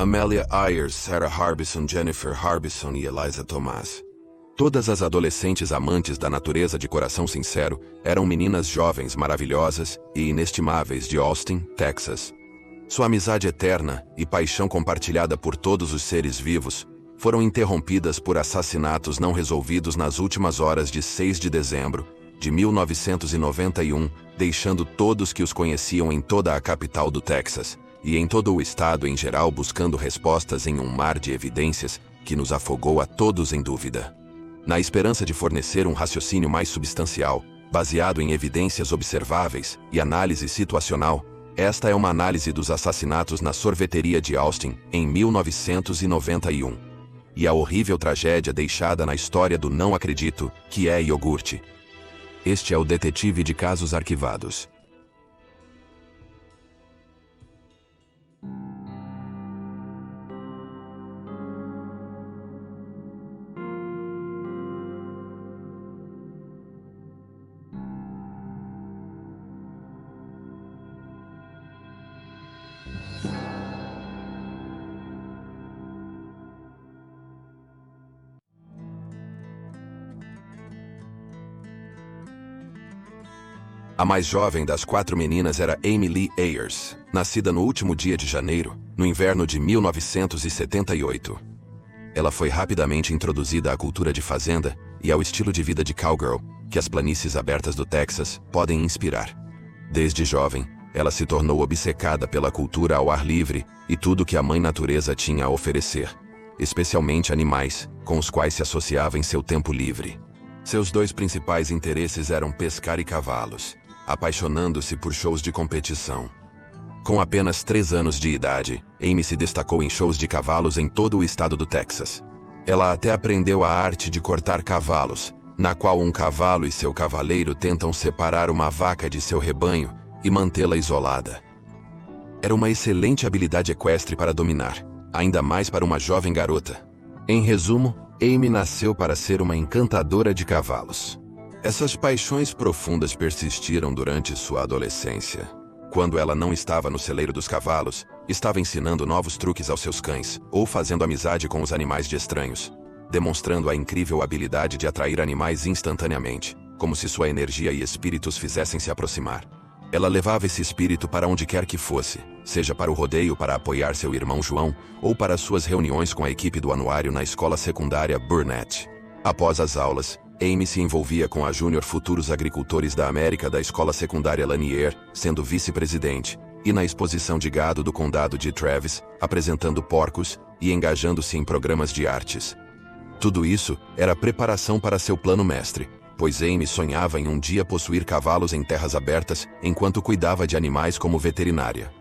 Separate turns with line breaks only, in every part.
Amelia Ayers, Sarah Harbison, Jennifer Harbison e Eliza Thomas. Todas as adolescentes amantes da natureza de coração sincero eram meninas jovens maravilhosas e inestimáveis de Austin, Texas. Sua amizade eterna e paixão compartilhada por todos os seres vivos foram interrompidas por assassinatos não resolvidos nas últimas horas de 6 de dezembro de 1991, deixando todos que os conheciam em toda a capital do Texas e em todo o estado em geral buscando respostas em um mar de evidências que nos afogou a todos em dúvida. Na esperança de fornecer um raciocínio mais substancial, baseado em evidências observáveis e análise situacional, esta é uma análise dos assassinatos na sorveteria de Austin, em 1991. E a horrível tragédia deixada na história do não acredito, que é iogurte. Este é o detetive de casos arquivados. A mais jovem das 4 meninas era Amy Lee Ayers, nascida no último dia de janeiro, no inverno de 1978. Ela foi rapidamente introduzida à cultura de fazenda e ao estilo de vida de cowgirl que as planícies abertas do Texas podem inspirar. Desde jovem, ela se tornou obcecada pela cultura ao ar livre e tudo que a mãe natureza tinha a oferecer, especialmente animais, com os quais se associava em seu tempo livre. Seus 2 principais interesses eram pescar e cavalos, apaixonando-se por shows de competição. Com apenas 3 anos de idade, Amy se destacou em shows de cavalos em todo o estado do Texas. Ela até aprendeu a arte de cortar cavalos, na qual um cavalo e seu cavaleiro tentam separar uma vaca de seu rebanho e mantê-la isolada. Era uma excelente habilidade equestre para dominar, ainda mais para uma jovem garota. Em resumo, Amy nasceu para ser uma encantadora de cavalos. Essas paixões profundas persistiram durante sua adolescência. Quando ela não estava no celeiro dos cavalos, estava ensinando novos truques aos seus cães, ou fazendo amizade com os animais de estranhos, demonstrando a incrível habilidade de atrair animais instantaneamente, como se sua energia e espíritos fizessem se aproximar. Ela levava esse espírito para onde quer que fosse, seja para o rodeio para apoiar seu irmão João, ou para suas reuniões com a equipe do anuário na escola secundária Burnett. Após as aulas, Amy se envolvia com a Júnior Futuros Agricultores da América da escola secundária Lanier, sendo vice-presidente, e na exposição de gado do condado de Travis, apresentando porcos e engajando-se em programas de artes. Tudo isso era preparação para seu plano mestre, pois Amy sonhava em um dia possuir cavalos em terras abertas enquanto cuidava de animais como veterinária.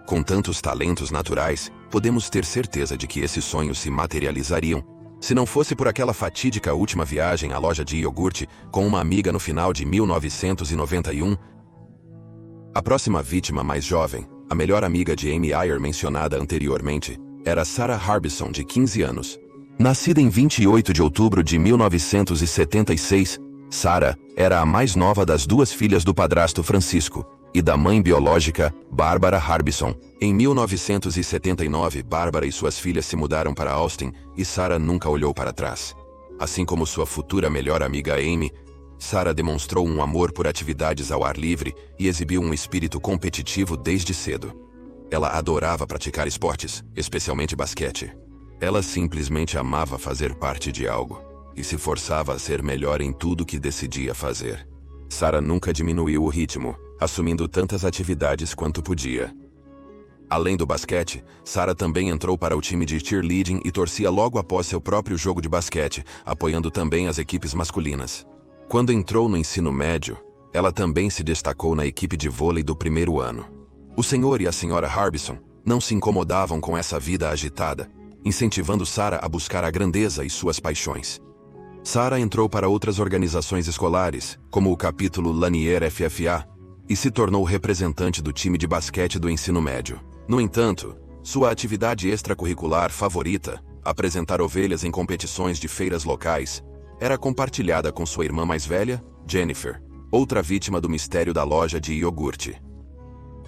Com tantos talentos naturais, podemos ter certeza de que esses sonhos se materializariam, se não fosse por aquela fatídica última viagem à loja de iogurte com uma amiga no final de 1991. A próxima vítima mais jovem, a melhor amiga de Amy Ayers mencionada anteriormente, era Sarah Harbison, de 15 anos. Nascida em 28 de outubro de 1976, Sarah era a mais nova das 2 filhas do padrasto Francisco e da mãe biológica, Barbara Harbison. Em 1979, Barbara e suas filhas se mudaram para Austin e Sarah nunca olhou para trás. Assim como sua futura melhor amiga Amy, Sarah demonstrou um amor por atividades ao ar livre e exibiu um espírito competitivo desde cedo. Ela adorava praticar esportes, especialmente basquete. Ela simplesmente amava fazer parte de algo e se forçava a ser melhor em tudo que decidia fazer. Sarah nunca diminuiu o ritmo, assumindo tantas atividades quanto podia. Além do basquete, Sarah também entrou para o time de cheerleading e torcia logo após seu próprio jogo de basquete, apoiando também as equipes masculinas. Quando entrou no ensino médio, ela também se destacou na equipe de vôlei do primeiro ano. O senhor e a senhora Harbison não se incomodavam com essa vida agitada, incentivando Sarah a buscar a grandeza e suas paixões. Sarah entrou para outras organizações escolares, como o capítulo Lanier FFA, e se tornou representante do time de basquete do ensino médio. No entanto, sua atividade extracurricular favorita, apresentar ovelhas em competições de feiras locais, era compartilhada com sua irmã mais velha, Jennifer, outra vítima do mistério da loja de iogurte.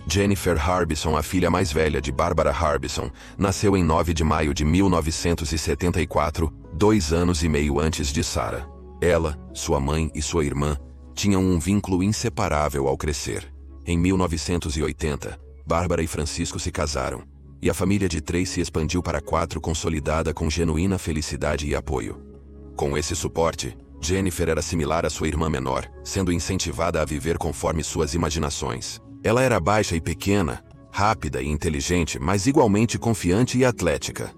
Jennifer Harbison, a filha mais velha de Barbara Harbison, nasceu em 9 de maio de 1974, 2 anos e meio antes de Sarah. Ela, sua mãe e sua irmã tinham um vínculo inseparável ao crescer. Em 1980, Barbara e Francisco se casaram, e a família de 3 se expandiu para 4, consolidada com genuína felicidade e apoio. Com esse suporte, Jennifer era similar à sua irmã menor, sendo incentivada a viver conforme suas imaginações. Ela era baixa e pequena, rápida e inteligente, mas igualmente confiante e atlética.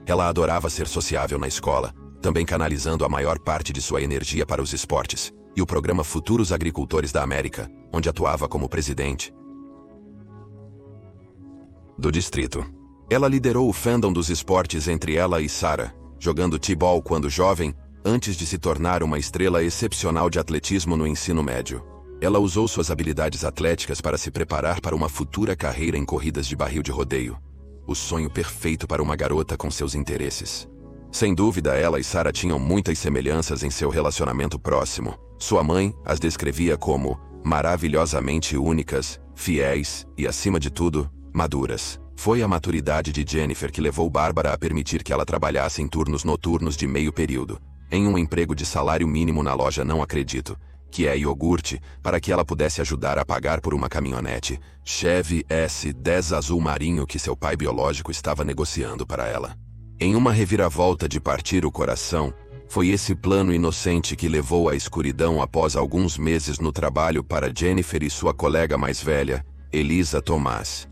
Ela adorava ser sociável na escola, também canalizando a maior parte de sua energia para os esportes, e o programa Futuros Agricultores da América, onde atuava como presidente do distrito. Ela liderou o fandom dos esportes entre ela e Sarah, jogando t-ball quando jovem, antes de se tornar uma estrela excepcional de atletismo no ensino médio. Ela usou suas habilidades atléticas para se preparar para uma futura carreira em corridas de barril de rodeio. O sonho perfeito para uma garota com seus interesses. Sem dúvida, ela e Sarah tinham muitas semelhanças em seu relacionamento próximo. Sua mãe as descrevia como maravilhosamente únicas, fiéis e, acima de tudo, maduras. Foi a maturidade de Jennifer que levou Barbara a permitir que ela trabalhasse em turnos noturnos de meio período, em um emprego de salário mínimo na loja Não Acredito, que é iogurte, para que ela pudesse ajudar a pagar por uma caminhonete Chevy S10 azul marinho que seu pai biológico estava negociando para ela. Em uma reviravolta de partir o coração, foi esse plano inocente que levou à escuridão após alguns meses no trabalho para Jennifer e sua colega mais velha, Elisa Thomas.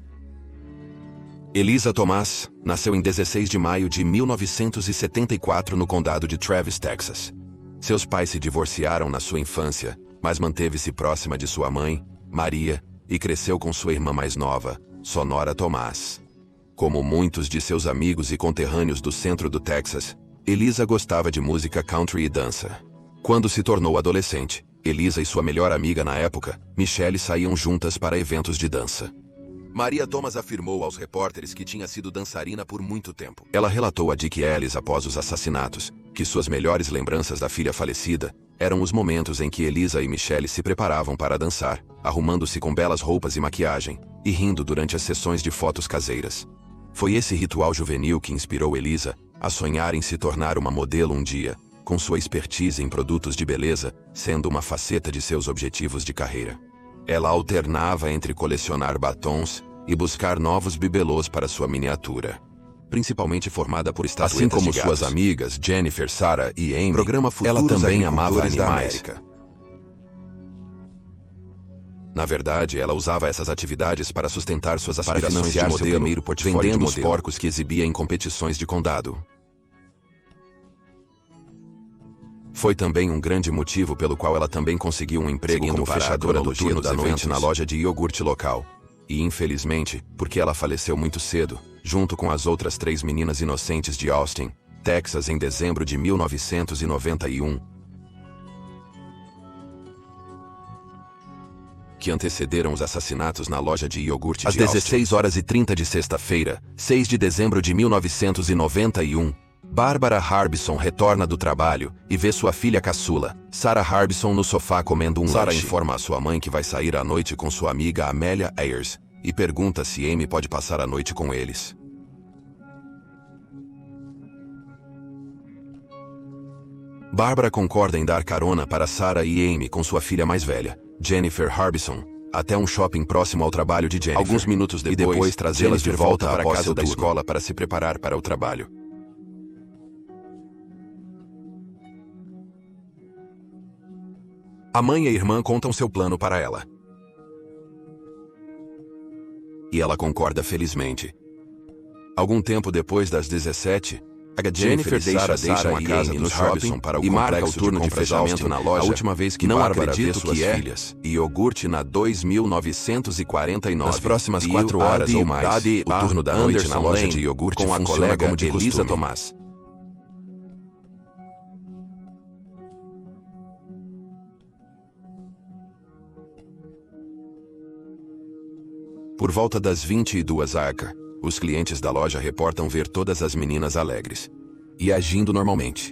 Elisa Thomas nasceu em 16 de maio de 1974 no condado de Travis, Texas. Seus pais se divorciaram na sua infância, mas manteve-se próxima de sua mãe, Maria, e cresceu com sua irmã mais nova, Sonora Thomas. Como muitos de seus amigos e conterrâneos do centro do Texas, Elisa gostava de música country e dança. Quando se tornou adolescente, Elisa e sua melhor amiga na época, Michelle, saíam juntas para eventos de dança. Maria Thomas afirmou aos repórteres que tinha sido dançarina por muito tempo. Ela relatou a Dick Ellis após os assassinatos que suas melhores lembranças da filha falecida eram os momentos em que Elisa e Michelle se preparavam para dançar, arrumando-se com belas roupas e maquiagem, e rindo durante as sessões de fotos caseiras. Foi esse ritual juvenil que inspirou Elisa a sonhar em se tornar uma modelo um dia, com sua expertise em produtos de beleza sendo uma faceta de seus objetivos de carreira. Ela alternava entre colecionar batons e buscar novos bibelôs para sua miniatura. Principalmente formada por estatuetas assim como suas amigas Jennifer, Sarah e Amy, ela também amava animais. Na verdade, ela usava essas atividades para sustentar suas aspirações de modelo, vendendo os porcos que exibia em competições de condado. Foi também um grande motivo pelo qual ela também conseguiu um emprego como fechadora do turno da noite na loja de iogurte local. E infelizmente, porque ela faleceu muito cedo, junto com as outras 3 meninas inocentes de Austin, Texas, em dezembro de 1991, que antecederam os assassinatos na loja de iogurte de Austin. Às 16h30 de sexta-feira, 6 de dezembro de 1991, Barbara Harbison retorna do trabalho e vê sua filha caçula, Sarah Harbison, no sofá comendo um lanche. Sarah informa a sua mãe que vai sair à noite com sua amiga Amelia Ayers e pergunta se Amy pode passar a noite com eles. Barbara concorda em dar carona para Sarah e Amy com sua filha mais velha, Jennifer Harbison, até um shopping próximo ao trabalho de Jennifer. Alguns minutos depois trazê-las de volta para a casa da escola para se preparar para o trabalho. A mãe e a irmã contam seu plano para ela. E ela concorda felizmente. Algum tempo depois das 17, a Jennifer deixa a casa no shopping para o e marca o turno de fechamento na loja. A última vez que não Bárbara vê suas filhas. Iogurte na 2949. Nas próximas 4 horas ou mais, o turno da noite na loja de iogurte com a colega como de Elisa Thomas. Por volta das 22 h, os clientes da loja reportam ver todas as meninas alegres e agindo normalmente.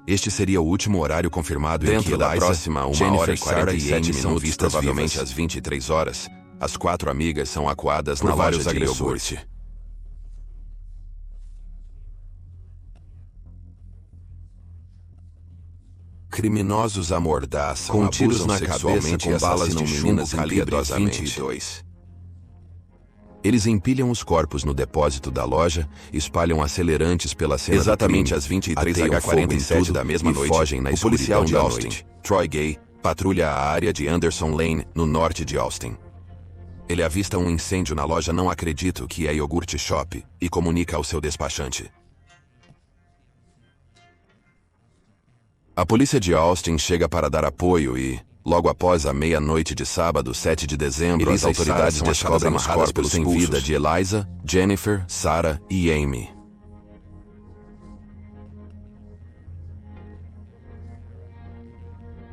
Este seria o último horário confirmado dentro da próxima 1h47 são vistas provavelmente às 23 horas. As 4 amigas são acuadas na loja de iogurte. Criminosos amordaçam, com tiros na cabeça com balas de chumbo calibre 22. Eles empilham os corpos no depósito da loja, espalham acelerantes pela cena exatamente às 23h47 da mesma noite. Fogem na escuridão de Austin. Troy Gay patrulha a área de Anderson Lane, no norte de Austin. Ele avista um incêndio na loja Não Acredito que é Yogurt Shop e comunica ao seu despachante. A polícia de Austin chega para dar apoio e, logo após a meia-noite de sábado, 7 de dezembro, as autoridades descobrem os corpos sem vida de Eliza, Jennifer, Sarah e Amy.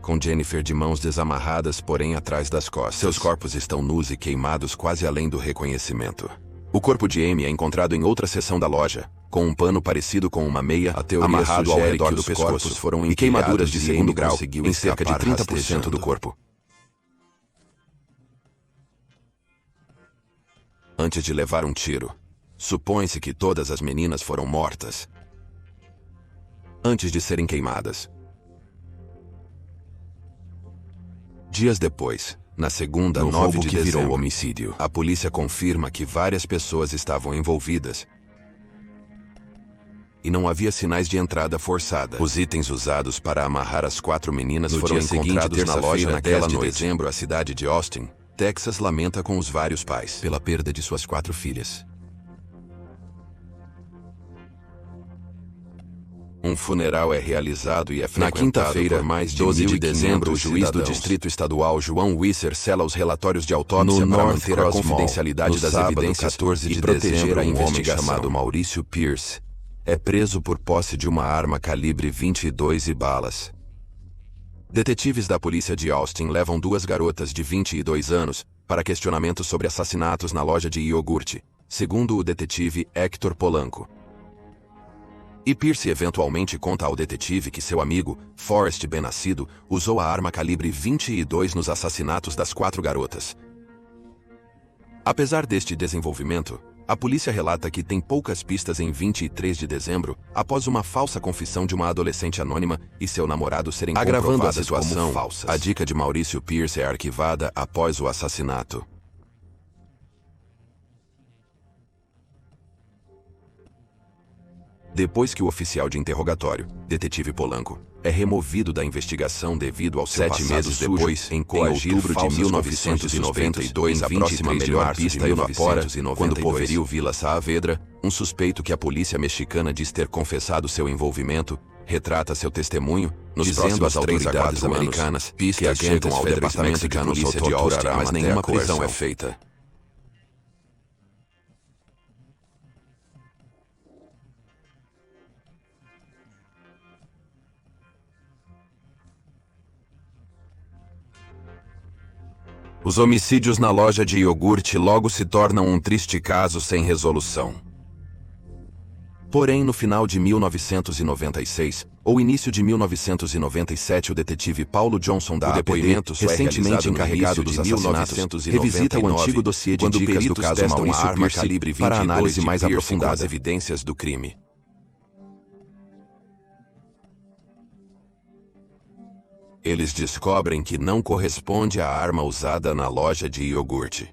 Com Jennifer de mãos desamarradas, porém atrás das costas. Seus corpos estão nus e queimados quase além do reconhecimento. O corpo de Amy é encontrado em outra seção da loja, com um pano parecido com uma meia amarrado ao redor do pescoço foram e queimaduras de segundo grau em cerca de 30% do corpo. Antes de levar um tiro, supõe-se que todas as meninas foram mortas antes de serem queimadas. Dias depois, na segunda, 9 de dezembro, virou homicídio, a polícia confirma que várias pessoas estavam envolvidas e não havia sinais de entrada forçada. Os itens usados para amarrar as 4 meninas foram encontrados na loja naquela noite. De dezembro, a cidade de Austin, Texas, lamenta com os vários pais pela perda de suas 4 filhas. Um funeral é realizado e é frequentado. Na quinta-feira, mais de 12 de dezembro, o juiz do Distrito Estadual João Wisser sela os relatórios de autópsia para manter a confidencialidade das evidências e proteger a investigação. Chamado Maurício Pierce é preso por posse de uma arma calibre 22 e balas. Detetives da polícia de Austin levam 2 garotas de 22 anos para questionamento sobre assassinatos na loja de iogurte, segundo o detetive Hector Polanco. E Pierce eventualmente conta ao detetive que seu amigo, Forrest Benascido, usou a arma calibre 22 nos assassinatos das 4 garotas. Apesar deste desenvolvimento, a polícia relata que tem poucas pistas em 23 de dezembro, após uma falsa confissão de uma adolescente anônima e seu namorado serem agravando a situação como falsas. A dica de Maurício Pierce é arquivada após o assassinato. Depois que o oficial de interrogatório, detetive Polanco, é removido da investigação devido aos 7 meses depois, em outubro de 1992, a próxima melhor pista evapora, quando Poveril Vila Saavedra, um suspeito que a polícia mexicana diz ter confessado seu envolvimento, retrata seu testemunho, dizendo às autoridades americanas que agentes ao departamento de polícia de Austin, mas nenhuma prisão é feita. Os homicídios na loja de iogurte logo se tornam um triste caso sem resolução. Porém, no final de 1996, ou início de 1997, o detetive Paulo Johnson da APD, recentemente encarregado dos assassinatos, revisita o antigo dossiê de dicas do caso Maurício Pierce para análise mais aprofundada das evidências do crime. Eles descobrem que não corresponde à arma usada na loja de iogurte.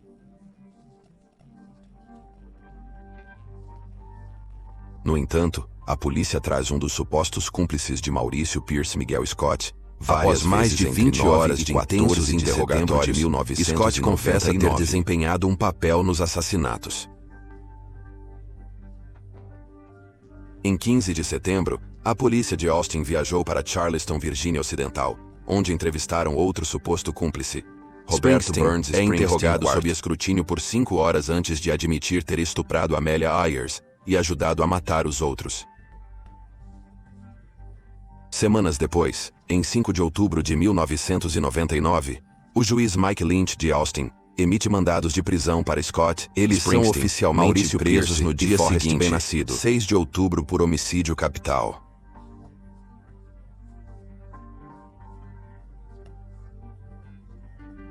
No entanto, a polícia traz um dos supostos cúmplices de Maurício Pierce, Miguel Scott. Após mais de 20 horas de intensos interrogatórios, Scott confessa ter desempenhado um papel nos assassinatos. Em 15 de setembro, a polícia de Austin viajou para Charleston, Virgínia Ocidental, onde entrevistaram outro suposto cúmplice. Roberto Burns é interrogado sob escrutínio por 5 horas antes de admitir ter estuprado Amelia Ayers e ajudado a matar os outros. Semanas depois, em 5 de outubro de 1999, o juiz Mike Lynch de Austin emite mandados de prisão para Scott. Eles são oficialmente presos no dia seguinte, 6 de outubro, por homicídio capital.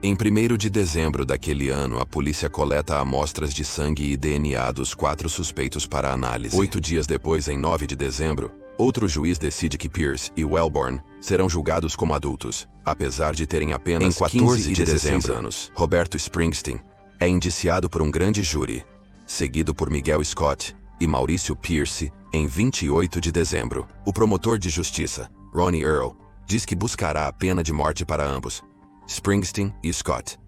Em 1º de dezembro daquele ano, a polícia coleta amostras de sangue e DNA dos 4 suspeitos para análise. 8 dias depois, em 9 de dezembro, outro juiz decide que Pierce e Wellborn serão julgados como adultos, apesar de terem apenas 14 e 16 anos. Roberto Springsteen é indiciado por um grande júri, seguido por Miguel Scott e Maurício Pierce, em 28 de dezembro. O promotor de justiça, Ronnie Earl, diz que buscará a pena de morte para ambos, Springsteen e Scott.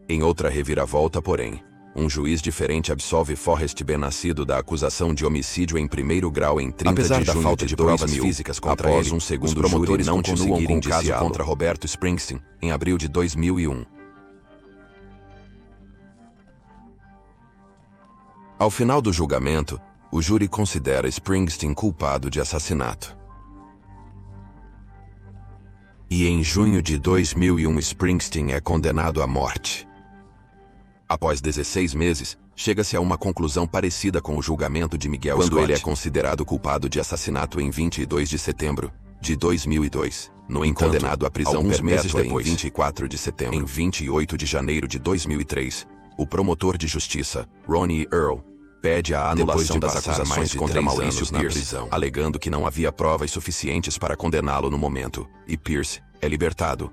Em outra reviravolta, porém, um juiz diferente absolve Forrest B. Nascido da acusação de homicídio em 1º grau em 30
Apesar
de
da
junho
falta
de
de provas
2000,
físicas contra
após
ele,
um segundo
os promotores
júri não
continuam
conseguirem
com o caso
indiciá-lo
contra
Roberto Springsteen, em abril de 2001. Ao final do julgamento, o júri considera Springsteen culpado de assassinato. E em junho de 2001 Springsteen é condenado à morte. Após 16 meses, chega-se a uma conclusão parecida com o julgamento de Miguel Scott, quando ele é considerado culpado de assassinato em 22 de setembro de 2002. No entanto, condenado à prisão
alguns
perpétua
meses depois,
em 24 de setembro. Em 28 de janeiro de 2003, o promotor de justiça, Ronnie Earl, pede a anulação das acusações contra Maurício Pierce, alegando que não havia provas suficientes para condená-lo no momento, e Pierce é libertado.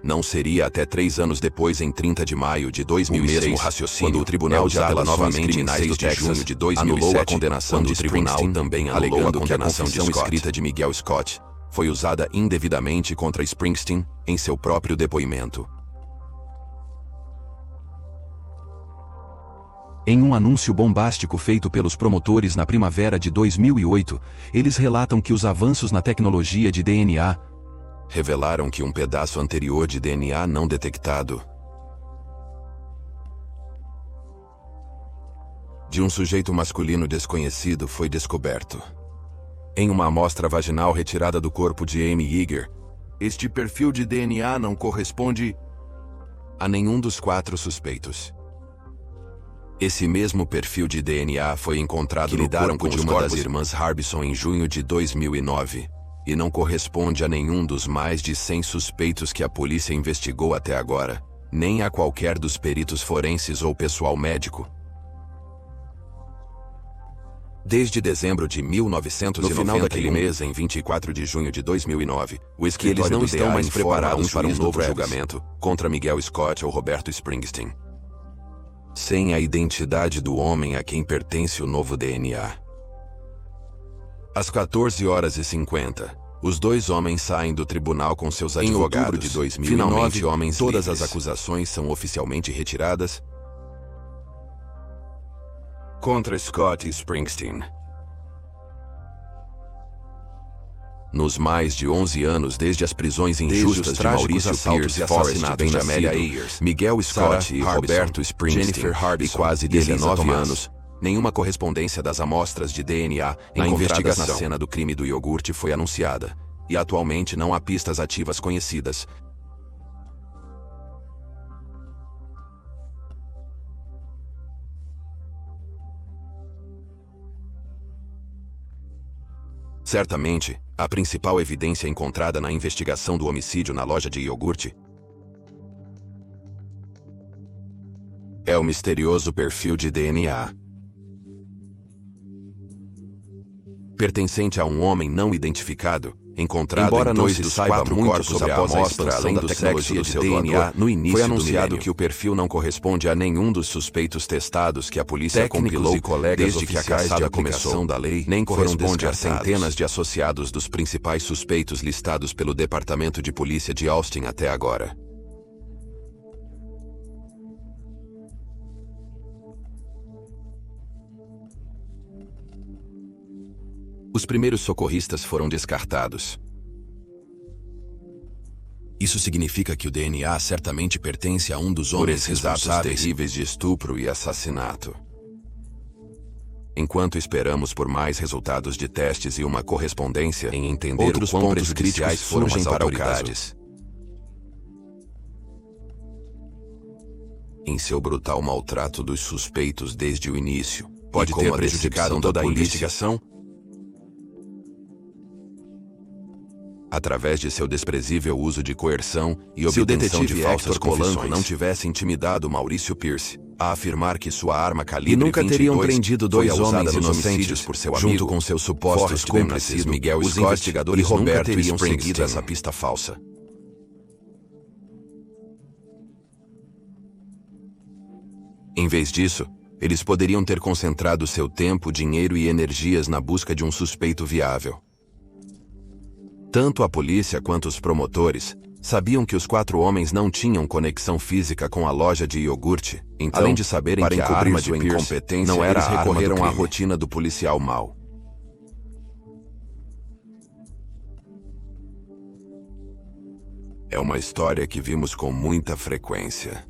Não seria até 3 anos depois, em 30 de maio de 2006,
o mesmo raciocínio
quando o Tribunal de Apelações
novamente em
Criminais
6
do
de junho
de 2007
anulou a condenação de
o tribunal
Springsteen,
também alegando que a confissão escrita de Miguel Scott foi usada indevidamente contra Springsteen em seu próprio depoimento.
Em um anúncio bombástico feito pelos promotores na primavera de 2008, eles relatam que os avanços na tecnologia de DNA
revelaram que um pedaço anterior de DNA não detectado de um sujeito masculino desconhecido foi descoberto em uma amostra vaginal retirada do corpo de Amy Yeager. Este perfil de DNA não corresponde a nenhum dos 4 suspeitos. Esse mesmo perfil de DNA foi encontrado no corpo de uma das irmãs Harbison em junho de 2009. E não corresponde a nenhum dos mais de 100 suspeitos que a polícia investigou até agora, nem a qualquer dos peritos forenses ou pessoal médico. Desde dezembro de 1991, no final daquele mês, em 24 de junho de 2009, o escritório eles não estão mais preparados para um novo julgamento contra Miguel Scott ou Roberto Springsteen, sem a identidade do homem a quem pertence o novo DNA. Às 14h50, os 2 homens saem do tribunal com seus advogados. Em outubro de 2009, finalmente, todas as acusações são oficialmente retiradas contra Scott e Springsteen. Nos mais de 11 anos desde as prisões injustas de Maurício Pierce e assassinatos de Amelia Ayers, Miguel Scott e Roberto Springsteen, Jennifer Harbison, e quase 19 anos, nenhuma correspondência das amostras de DNA encontradas na cena do crime do iogurte foi anunciada, e atualmente não há pistas ativas conhecidas. Certamente, a principal evidência encontrada na investigação do homicídio na loja de iogurte é o misterioso perfil de DNA pertencente a um homem não identificado, encontrado em 2 dos 4 corpos após a expansão da tecnologia de DNA no início foi anunciado que o perfil não corresponde a nenhum dos suspeitos testados que a polícia compilou e colegas desde que a caçada começou da lei, nem corresponde a centenas de associados dos principais suspeitos listados pelo Departamento de Polícia de Austin até agora. Os primeiros socorristas foram descartados. Isso significa que o DNA certamente pertence a um dos homens responsáveis terríveis de estupro e assassinato. Enquanto esperamos por mais resultados de testes e uma correspondência em entender outros pontos críticos surgem para autoridades. em seu brutal maltrato dos suspeitos desde o início. Pode ter prejudicado toda a investigação? Através de seu desprezível uso de coerção e obtenção de falsas confissões, não tivesse intimidado Maurício Pierce a afirmar que sua arma calibre 22
nunca teriam prendido dois homens inocentes
por seu
junto
amigo,
com seus supostos cúmplices
Miguel
os
Scott
investigadores
e Roberto
nunca teriam
Springsteen
seguido
essa pista falsa. Em vez disso, eles poderiam ter concentrado seu tempo, dinheiro e energias na busca de um suspeito viável. Tanto a polícia quanto os promotores sabiam que os 4 homens não tinham conexão física com a loja de iogurte, então, além de saberem que a arma de Pierce não era a arma do crime, à rotina do policial mau. É uma história que vimos com muita frequência.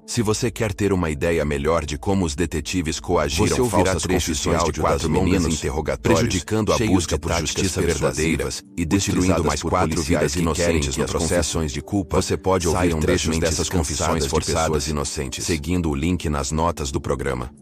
Se você quer ter uma ideia melhor de como os detetives coagiram falsas confissões de 4 meninos, interrogatórios, prejudicando a busca por justiça verdadeira e destruindo mais 4 vidas inocentes no processo de culpa, você pode ouvir trechos dessas confissões forçadas inocentes, seguindo o link nas notas do programa.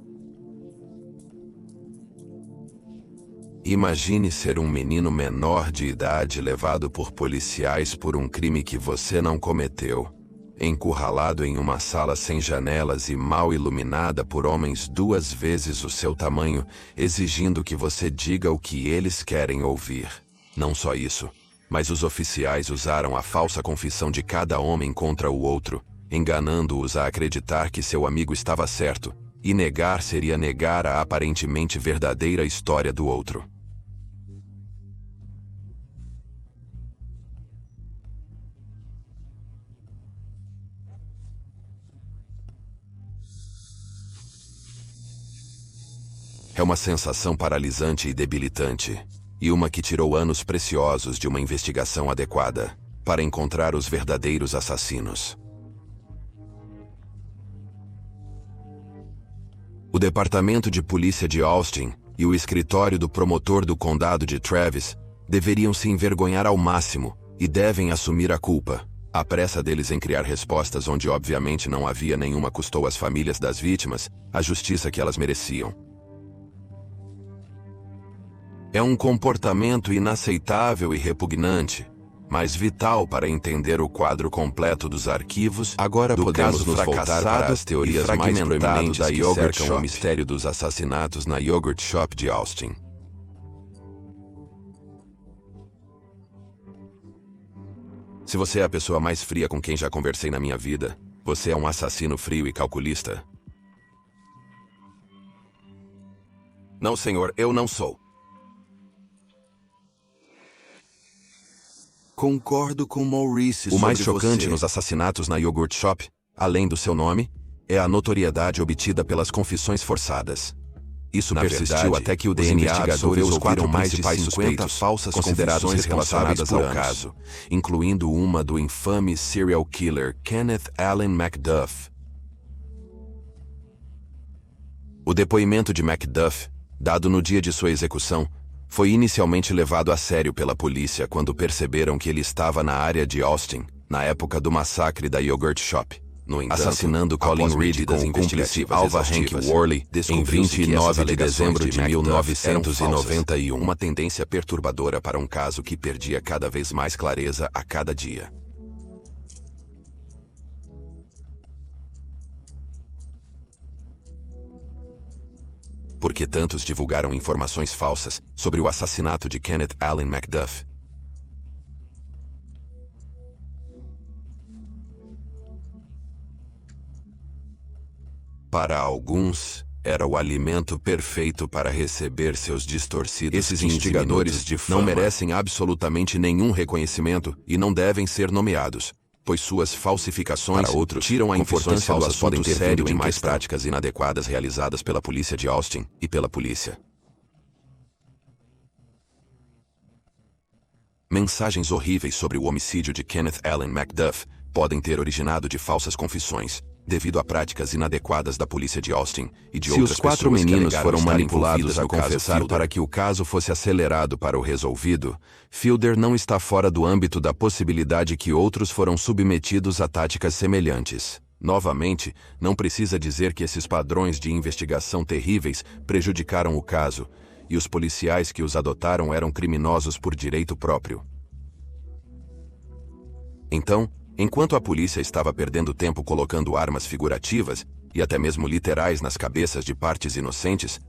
Imagine ser um menino menor de idade levado por policiais por um crime que você não cometeu. Encurralado em uma sala sem janelas e mal iluminada por homens 2 vezes o seu tamanho, exigindo que você diga o que eles querem ouvir. Não só isso, mas os oficiais usaram a falsa confissão de cada homem contra o outro, enganando-os a acreditar que seu amigo estava certo, e negar seria negar a aparentemente verdadeira história do outro. É uma sensação paralisante e debilitante, e uma que tirou anos preciosos de uma investigação adequada para encontrar os verdadeiros assassinos. O Departamento de Polícia de Austin e o escritório do promotor do condado de Travis deveriam se envergonhar ao máximo e devem assumir a culpa. A pressa deles em criar respostas onde obviamente não havia nenhuma custou às famílias das vítimas a justiça que elas mereciam. É um comportamento inaceitável e repugnante, mas vital para entender o quadro completo dos arquivos. Agora podemos nos voltar para as teorias mais proeminentes da Yogurt Shop, o mistério dos assassinatos na Yogurt Shop de Austin. Se você é a pessoa mais fria com quem já conversei na minha vida, você é um assassino frio e calculista. Não, senhor, eu não sou. Concordo com Maurice. O mais chocante nos assassinatos na Yogurt Shop, além do seu nome, é a notoriedade obtida pelas confissões forçadas. Isso persistiu até que o DNA absolveu os 4 mais de 50 falsas confissões relacionadas ao caso, incluindo uma do infame serial killer Kenneth Allen MacDuff. O depoimento de MacDuff, dado no dia de sua execução, foi inicialmente levado a sério pela polícia quando perceberam que ele estava na área de Austin, na época do massacre da Yogurt Shop. No entanto, assassinando Colin Reed com o cúmplice Alva Hank Worley em 29 de dezembro de 1991. Uma tendência perturbadora para um caso que perdia cada vez mais clareza a cada dia. Por que tantos divulgaram informações falsas sobre o assassinato de Kenneth Allen MacDuff? Para alguns, era o alimento perfeito para receber seus distorcidos. Esses instigadores de fama não merecem absolutamente nenhum reconhecimento e não devem ser nomeados, pois suas falsificações para outros tiram a importância do assunto podem ter sério em mais práticas inadequadas realizadas pela polícia de Austin e pela polícia. Mensagens horríveis sobre o homicídio de Kenneth Allen MacDuff podem ter originado de falsas confissões, devido a práticas inadequadas da polícia de Austin e de
Se
outras
os 4
pessoas que
meninos
alegaram
foram
estar
manipulados
envolvidas
a
no caso
confessar
Fielder.
para que o caso fosse acelerado para o resolvido, Fielder não está fora do âmbito da possibilidade que outros foram submetidos a táticas semelhantes. Novamente, não precisa dizer que esses padrões de investigação terríveis prejudicaram o caso, e os policiais que os adotaram eram criminosos por direito próprio. Então, enquanto a polícia estava perdendo tempo colocando armas figurativas, e até mesmo literais nas cabeças de partes inocentes,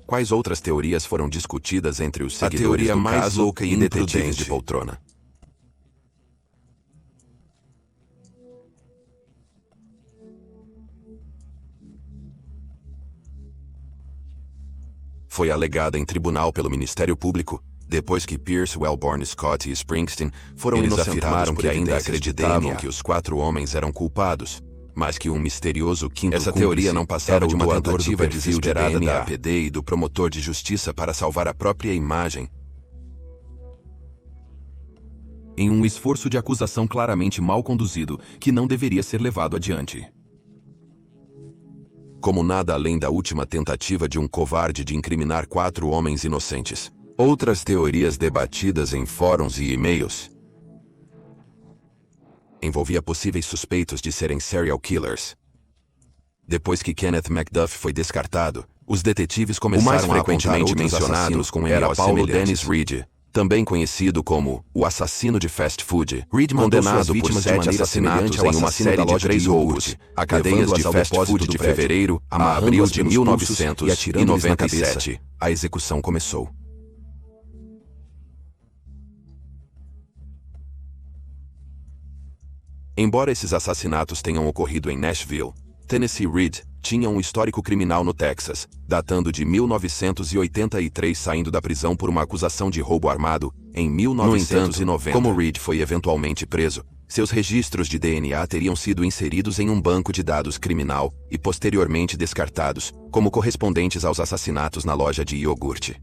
quais outras teorias foram discutidas entre os seguidores do
mais
caso
louca e
e detetives
imprudente
de poltrona?
Foi alegada em tribunal pelo Ministério Público, depois que Pierce, Wellborn, Scott e Springsteen foram inocentados
afirmaram
por
que ainda
evidências de
acreditavam
DNA.
que os 4 homens eram culpados, mas que um misterioso quinto
Essa
cúmplice
teoria não passava
era
de
o
uma
doador
tentativa
do perfil de
desesperada
DNA.
da APD e do promotor de justiça para salvar a própria imagem.
Em um esforço de acusação claramente mal conduzido, que não deveria ser levado adiante.
Como nada além da última tentativa de um covarde de incriminar 4 homens inocentes. Outras teorias debatidas em fóruns e e-mails envolvia possíveis suspeitos de serem serial killers. Depois que Kenneth McDuff foi descartado, os detetives começaram a apontar
frequentemente
outros
mencionado
assassinos com
era
MOs
Paulo
semelhantes.
Dennis Reed,
também conhecido como o assassino de fast food.
Reed mandou suas
Condenado por
vítimas de
7
maneira
assassinatos
semelhante ao
em uma
assassino
série
da
de
loja
3
de
roubos,
iogurte,
a cadeias
levando-as
de
ao
fast
depósito
food
do
de
prédio,
fevereiro a
amarrando-as
abril de
pelos pulsos e
1997.
atirando-lhes na cabeça.
A execução começou. Embora esses assassinatos tenham ocorrido em Nashville, Tennessee, Reed tinha um histórico criminal no Texas, datando de 1983, saindo da prisão por uma acusação de roubo armado em 1990. Como Reed foi eventualmente preso, seus registros de DNA teriam sido inseridos em um banco de dados criminal e posteriormente descartados, como correspondentes aos assassinatos na loja de iogurte.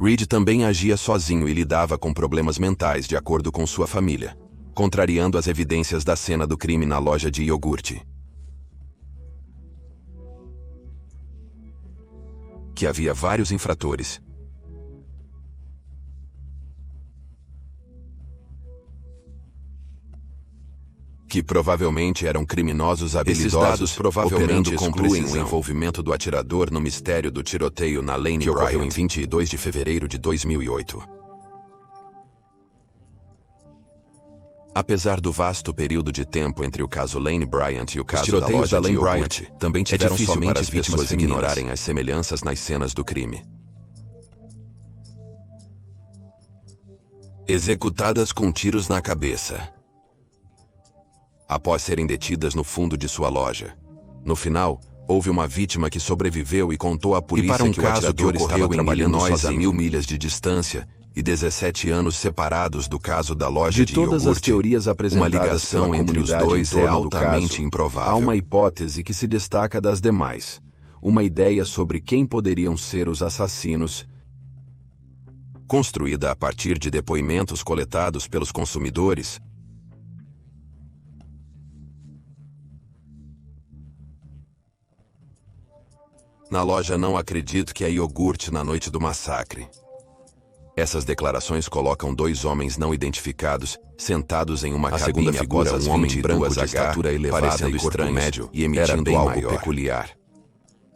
Reed também agia sozinho e lidava com problemas mentais de acordo com sua família, contrariando as evidências da cena do crime na loja de iogurte. Que havia vários infratores. Que provavelmente eram criminosos habilidosos. Esses dados provavelmente concluem o envolvimento do atirador no mistério do tiroteio na Lane Bryant, que ocorreu em 22 de fevereiro de 2008. Apesar do vasto período de tempo entre o caso Lane Bryant e o caso da loja de iogurte, também tiveram somente para as pessoas ignorarem as semelhanças nas cenas do crime. Executadas com tiros na cabeça. Após serem detidas no fundo de sua loja. No final, houve uma vítima que sobreviveu e contou à polícia
para um
que o
caso
atirador
que
estava
ocorreu em
trabalhando
Illinois
a
em
1000 milhas de distância e 17 anos separados do caso da loja de
todas as
iogurte.
teorias
Uma
apresentadas
ligação
pela
entre os
comunidade
dois
em
é
torno do
altamente
caso,
improvável.
há uma hipótese que se destaca das demais. Uma ideia sobre quem poderiam ser os assassinos,
construída a partir de depoimentos coletados pelos consumidores. Na loja não acredito que é iogurte na noite do massacre. Essas declarações colocam 2 homens não identificados, sentados em uma cabine após um homem branco de estatura elevada e corpo médio e emitindo algo peculiar.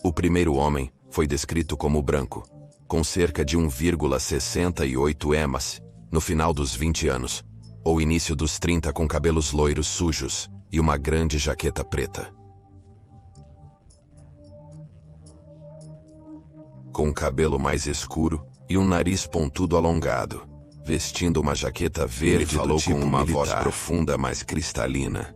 O primeiro homem foi descrito como branco, com cerca de 1,68 emas, no final dos 20 anos, ou início dos 30 com cabelos loiros sujos e uma grande jaqueta preta. Com um cabelo mais escuro e um nariz pontudo alongado, vestindo uma jaqueta verde, ele falou com uma voz profunda, mas cristalina.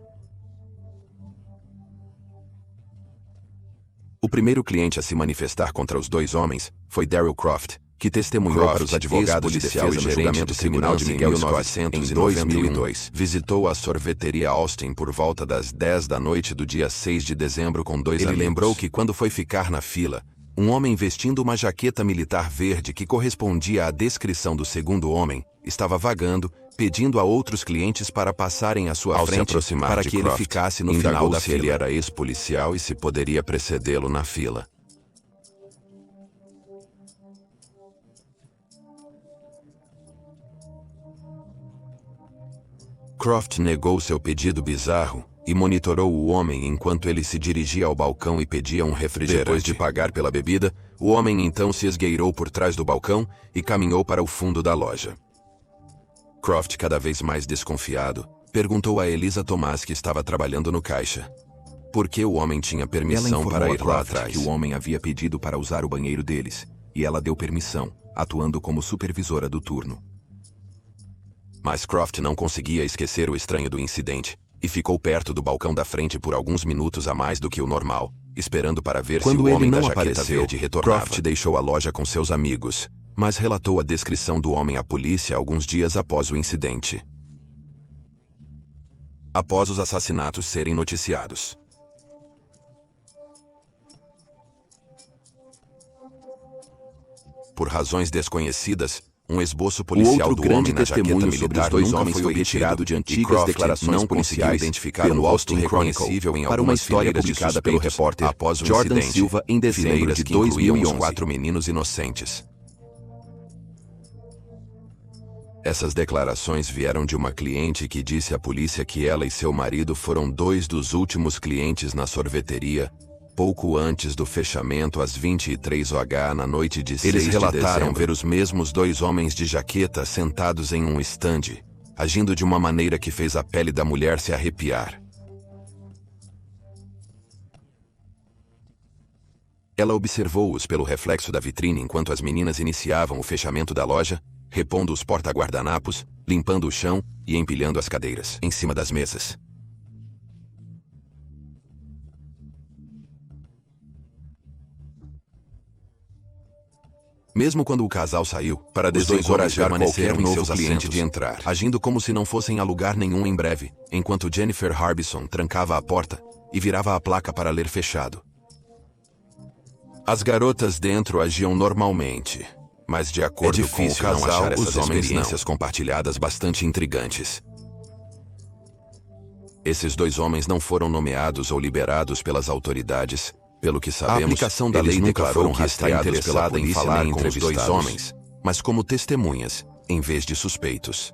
O primeiro cliente a se manifestar contra os 2 homens foi Daryl Croft, que testemunhou para os advogados de defesa no julgamento criminal de Miguel Scott em 2002. Visitou a sorveteria Austin por volta das 10 da noite do dia 6 de dezembro com 2 amigos. Ele lembrou que quando foi ficar na fila, Um homem vestindo uma jaqueta militar verde que correspondia à descrição do segundo homem, estava vagando, pedindo a outros clientes para passarem à sua frente para que ele ficasse no final da fila. Ele era ex-policial e se poderia precedê-lo na fila. Croft negou seu pedido bizarro e monitorou o homem enquanto ele se dirigia ao balcão e pedia um refrigerante. Depois de pagar pela bebida, o homem então se esgueirou por trás do balcão e caminhou para o fundo da loja. Croft, cada vez mais desconfiado, perguntou a Elisa Tomás, que estava trabalhando no caixa, por que o homem tinha permissão para ir lá atrás.
Que o homem havia pedido para usar o banheiro deles, e ela deu permissão, atuando como supervisora do turno.
Mas Croft não conseguia esquecer o estranho do incidente, e ficou perto do balcão da frente por alguns minutos a mais do que o normal, esperando para ver se o homem da jaqueta verde retornava. Croft deixou a loja com seus amigos, mas relatou a descrição do homem à polícia alguns dias após o incidente. Após os assassinatos serem noticiados. Por razões desconhecidas, um esboço policial do homem na jaqueta militar dos dois homens foi retirado de antigas declarações policiais pelo Austin reconhecível em
para uma história publicada pelo repórter
após o
Jordan
incidente,
Silva em dezembro de 2011.
4 meninos inocentes. Essas declarações vieram de uma cliente que disse à polícia que ela e seu marido foram 2 dos últimos clientes na sorveteria, pouco antes do fechamento às 23 h na noite de 6 de dezembro. Eles relataram ver os mesmos 2 homens de jaqueta sentados em um estande, agindo de uma maneira que fez a pele da mulher se arrepiar. Ela observou-os pelo reflexo da vitrine enquanto as meninas iniciavam o fechamento da loja, repondo os porta-guardanapos, limpando o chão e empilhando as cadeiras em cima das mesas. Mesmo quando o casal saiu, para desencorajar qualquer novo cliente de entrar, agindo como se não fossem a lugar nenhum em breve, enquanto Jennifer Harbison trancava a porta e virava a placa para ler fechado. As garotas dentro agiam normalmente, mas de acordo com o casal, os homens experiências compartilhadas bastante intrigantes. Esses 2 homens não foram nomeados ou liberados pelas autoridades. Pelo que sabemos, a aplicação da lei nunca foram rastreados pela polícia em falar com os 2 homens, mas como testemunhas, em vez de suspeitos.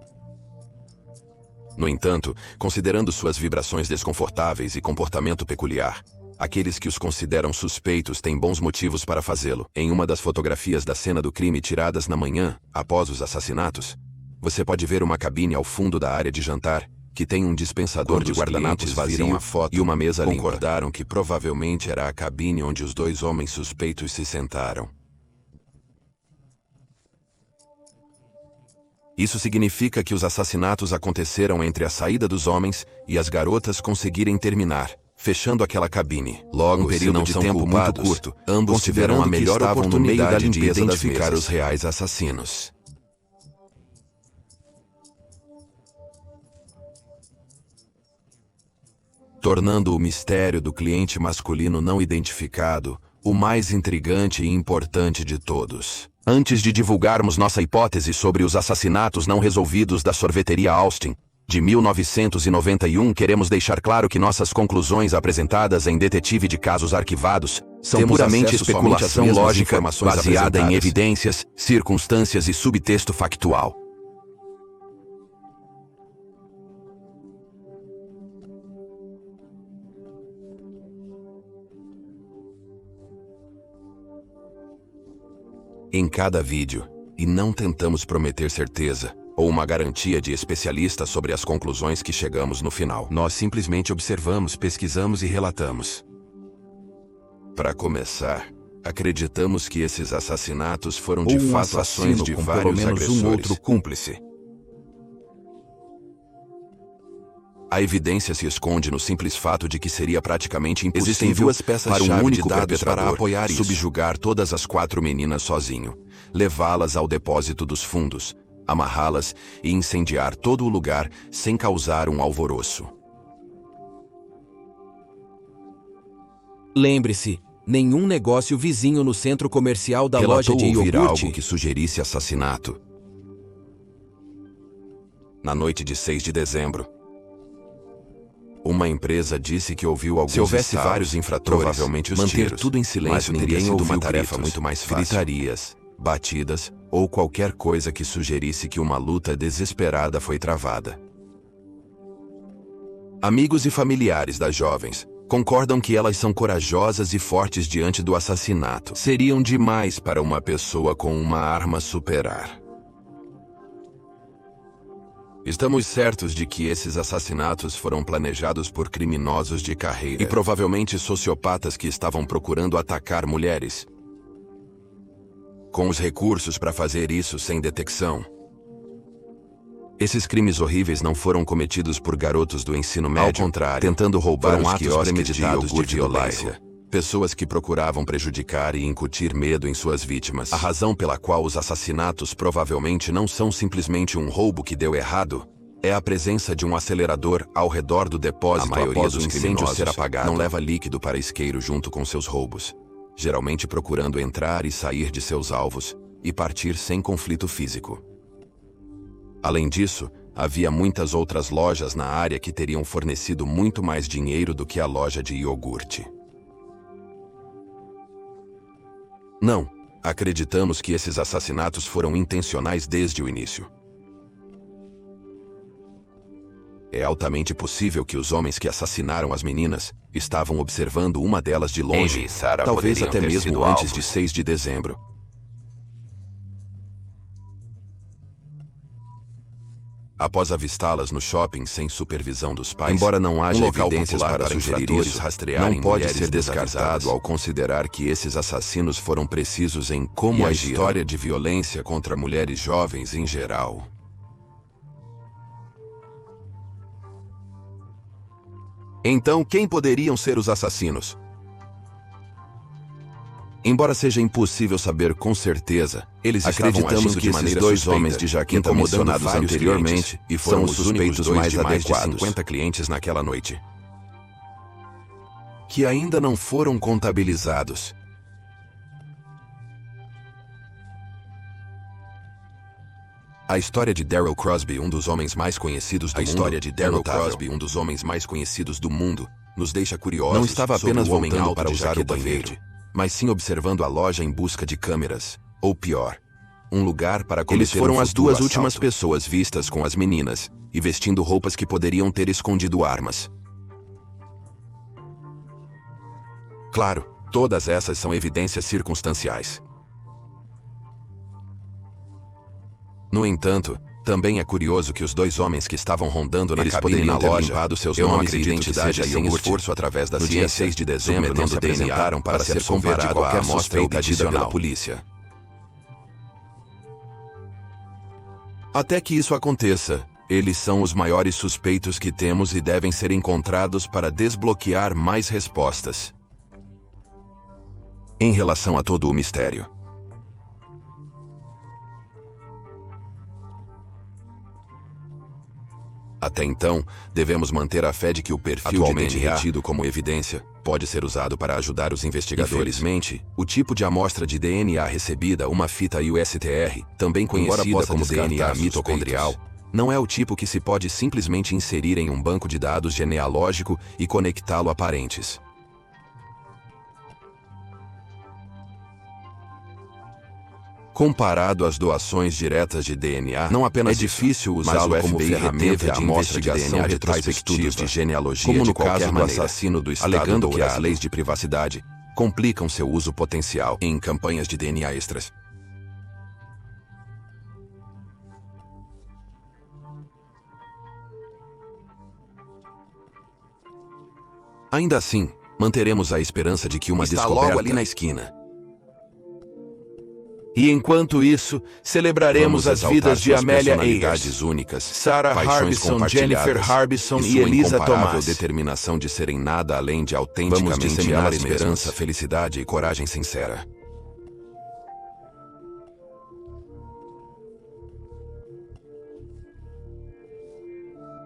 No entanto, considerando suas vibrações desconfortáveis e comportamento peculiar, aqueles que os consideram suspeitos têm bons motivos para fazê-lo. Em uma das fotografias da cena do crime tiradas na manhã, após os assassinatos, você pode ver uma cabine ao fundo da área de jantar, que tem um dispensador de guardanapos vazio e uma mesa limpa. Concordaram que provavelmente era a cabine onde os 2 homens suspeitos se sentaram. Isso significa que os assassinatos aconteceram entre a saída dos homens e as garotas conseguirem terminar, fechando aquela cabine. Logo, um período de tempo muito curto, ambos tiveram a melhor oportunidade de identificar os reais assassinos. Tornando o mistério do cliente masculino não identificado o mais intrigante e importante de todos. Antes de divulgarmos nossa hipótese sobre os assassinatos não resolvidos da sorveteria Austin, de 1991, queremos deixar claro que nossas conclusões apresentadas em Detetive de Casos Arquivados são puramente especulação lógica baseada em evidências, circunstâncias e subtexto factual. Em cada vídeo, e não tentamos prometer certeza ou uma garantia de especialista sobre as conclusões que chegamos no final. Nós simplesmente observamos, pesquisamos e relatamos. Para começar, acreditamos que esses assassinatos foram de fato ações de vários agressores. Um outro cúmplice. A evidência se esconde no simples fato de que seria praticamente impossível para um único perpetrador subjugar todas as 4 meninas sozinho, levá-las ao depósito dos fundos, amarrá-las e incendiar todo o lugar sem causar um alvoroço.
Lembre-se, nenhum negócio vizinho no centro comercial da loja
Relatou
de
ouvir
iogurte.
algo que sugerisse assassinato. Na noite de 6 de dezembro, uma empresa disse que ouviu alguns
Se houvesse
estalos,
vários infratores,
provavelmente os
manter
tiros,
tudo em silêncio
mas
teria
ninguém
sido
ouviu
uma tarefa
gritos,
muito mais fácil.
gritarias, batidas ou qualquer coisa que sugerisse que uma luta desesperada foi travada. Amigos e familiares das jovens concordam que elas são corajosas e fortes diante do assassinato. Seriam demais para uma pessoa com uma arma superar. Estamos certos de que esses assassinatos foram planejados por criminosos de carreira e provavelmente sociopatas que estavam procurando atacar mulheres. Com os recursos para fazer isso sem detecção. Esses crimes horríveis não foram cometidos por garotos do ensino médio, ao contrário, tentando roubar os quiosques premeditados de violência. Pessoas que procuravam prejudicar e incutir medo em suas vítimas. A razão pela qual os assassinatos provavelmente não são simplesmente um roubo que deu errado é a presença de um acelerador ao redor do depósito. A maioria dos incêndios ser apagado não leva líquido para isqueiro junto com seus roubos, geralmente procurando entrar e sair de seus alvos e partir sem conflito físico. Além disso, havia muitas outras lojas na área que teriam fornecido muito mais dinheiro do que a loja de iogurte. Não, acreditamos que esses assassinatos foram intencionais desde o início. É altamente possível que os homens que assassinaram as meninas estavam observando uma delas de longe,
Amy e Sarah
talvez
poderiam
até
ter
mesmo
sido
antes
alvos.
de 6 de dezembro. Após avistá-las no shopping sem supervisão dos pais, embora não haja evidências para sugerir isso, não pode ser descartado ao considerar que esses assassinos foram precisos em como a história de violência contra mulheres jovens em geral. Então, quem poderiam ser os assassinos? Embora seja impossível saber com certeza, eles acreditamos que esses dois homens de jaqueta mencionados anteriormente e foram os suspeitos mais adequados. 50 clientes naquela noite, que ainda não foram contabilizados. A história de Darryl Crosby, um dos homens mais conhecidos do mundo, nos deixa curiosos. Não estava apenas voltando para usar o banheiro, mas sim observando a loja em busca de câmeras, ou pior, um lugar para cometer. Eles foram as duas últimas pessoas vistas com as meninas e vestindo roupas que poderiam ter escondido armas. Claro, todas essas são evidências circunstanciais. No entanto, também é curioso que os dois homens que estavam rondando na cabine na loja limpado seus nomes e identidade sem esforço através da ciência. No dia 6 de dezembro não se apresentaram para ser comparado a qualquer amostra obtida pela polícia. Até que isso aconteça, eles são os maiores suspeitos que temos e devem ser encontrados para desbloquear mais respostas em relação a todo o mistério. Até então, devemos manter a fé de que o perfil atualmente retido como evidência pode ser usado para ajudar os investigadores. Infelizmente, o tipo de amostra de DNA recebida, uma fita USTR, também conhecida como DNA mitocondrial, não é o tipo que se pode simplesmente inserir em um banco de dados genealógico e conectá-lo a parentes. Comparado às doações diretas de DNA, não apenas é difícil usá-lo como ferramenta de investigação retrospectiva de genealogia, como no caso do assassino do Estado, alegando que as leis de privacidade complicam seu uso potencial em campanhas de DNA extras. Ainda assim, manteremos a esperança de que uma descoberta logo ali na esquina. E enquanto isso, celebraremos as vidas de Amélia Ayers, únicas, Sarah Harbison, Jennifer Harbison e Elisa Thomas. Determinação de serem nada além de autenticamente elas esperança, felicidade e coragem sincera.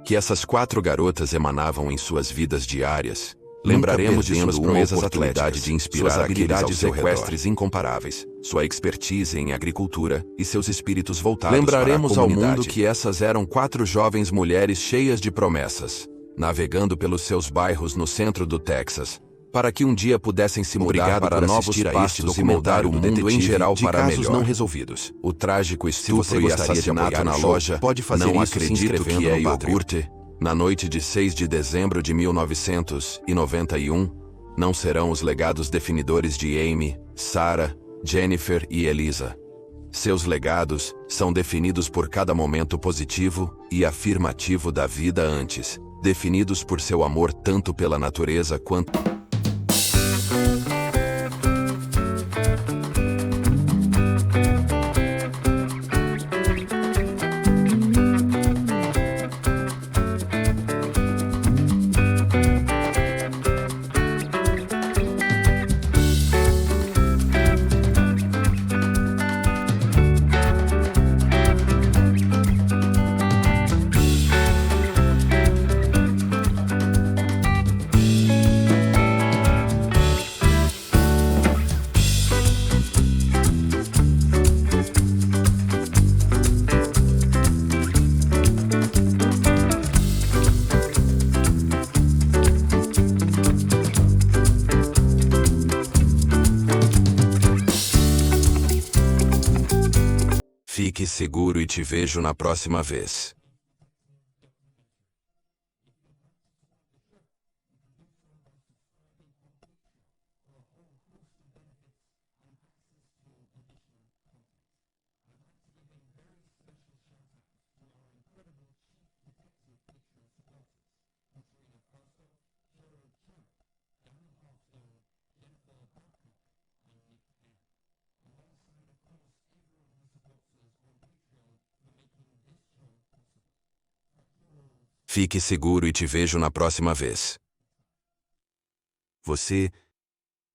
Que essas 4 garotas emanavam em suas vidas diárias Lembraremos de suas proezas
atléticas,
atléticas,
de inspirar
suas
aqueles
habilidades
equestres
incomparáveis, sua expertise em agricultura e seus espíritos voltados
Lembraremos
para a
ao mundo
comunidade.
que essas eram 4 jovens mulheres cheias de promessas, navegando pelos seus bairros no centro do Texas, para que um dia pudessem se mudar
Obrigado
para
por
novos
assistir a este
pastos e mudar
documentário
o
do
mundo em
detetive
geral
de
para
casos
melhor.
não resolvidos.
O trágico
Se
estupro
você
e
gostaria de
assassinato
apoiar
na
o show,
loja,
pode fazer
não
isso se
acredito
inscrevendo
que é
no Patreon.
iogurte. Na noite de 6 de dezembro de 1991, não serão os legados definidores de Amy, Sarah, Jennifer e Elisa. Seus legados são definidos por cada momento positivo e afirmativo da vida antes, definidos por seu amor tanto pela natureza quanto Fique seguro e te vejo na próxima vez. Fique seguro e te vejo na próxima vez. Você